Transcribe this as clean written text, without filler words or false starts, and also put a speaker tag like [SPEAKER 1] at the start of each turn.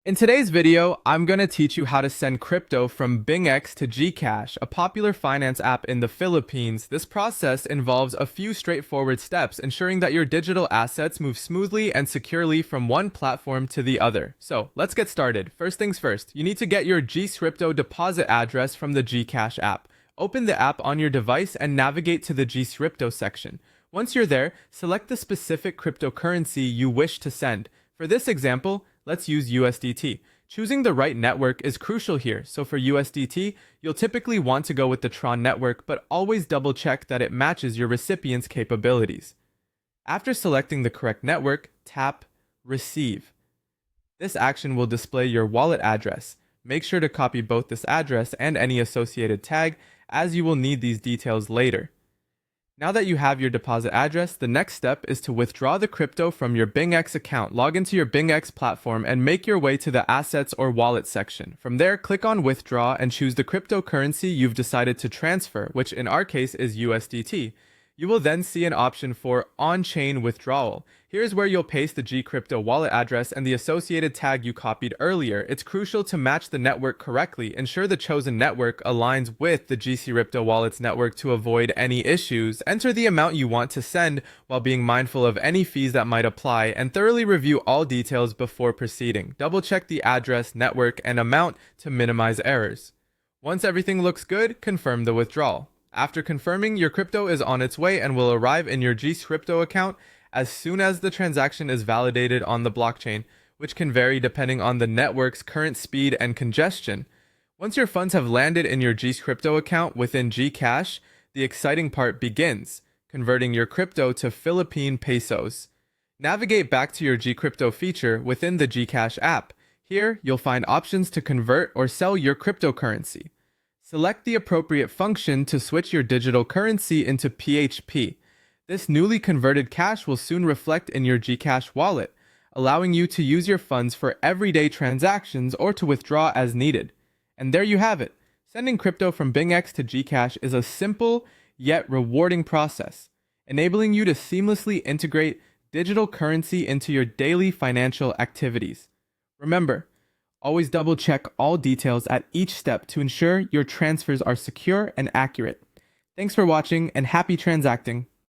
[SPEAKER 1] In today's video, I'm going to teach you how to send crypto from BingX to GCash, a popular finance app in the Philippines. This process involves a few straightforward steps, ensuring that your digital assets move smoothly and securely from one platform to the other. So, let's get started. First things first, you need to get your GCrypto deposit address from the GCash app. Open the app on your device and navigate to the GCrypto section. Once you're there, select the specific cryptocurrency you wish to send. For this example, let's use USDT. Choosing the right network is crucial here, so for USDT, you'll typically want to go with the Tron network, but always double check that it matches your recipient's capabilities. After selecting the correct network, tap Receive. This action will display your wallet address. Make sure to copy both this address and any associated tag, as you will need these details later. Now that you have your deposit address, the next step is to withdraw the crypto from your BingX account. Log into your BingX platform and make your way to the Assets or Wallet section. From there, click on Withdraw and choose the cryptocurrency you've decided to transfer, which in our case is USDT. You will then see an option for On-Chain Withdrawal. Here's where you'll paste the GCrypto wallet address and the associated tag you copied earlier. It's crucial to match the network correctly. Ensure the chosen network aligns with the GCrypto wallet's network to avoid any issues. Enter the amount you want to send while being mindful of any fees that might apply, and thoroughly review all details before proceeding. Double check the address, network, and amount to minimize errors. Once everything looks good, confirm the withdrawal. After confirming, your crypto is on its way and will arrive in your GCrypto account as soon as the transaction is validated on the blockchain, which can vary depending on the network's current speed and congestion. Once your funds have landed in your GCrypto account within GCash, the exciting part begins, converting your crypto to Philippine pesos. Navigate back to your GCrypto feature within the GCash app. Here, you'll find options to convert or sell your cryptocurrency. Select the appropriate function to switch your digital currency into PHP. This newly converted cash will soon reflect in your GCash wallet, allowing you to use your funds for everyday transactions or to withdraw as needed. And there you have it. Sending crypto from BingX to GCash is a simple yet rewarding process, enabling you to seamlessly integrate digital currency into your daily financial activities. Remember, always double check all details at each step to ensure your transfers are secure and accurate. Thanks for watching and happy transacting.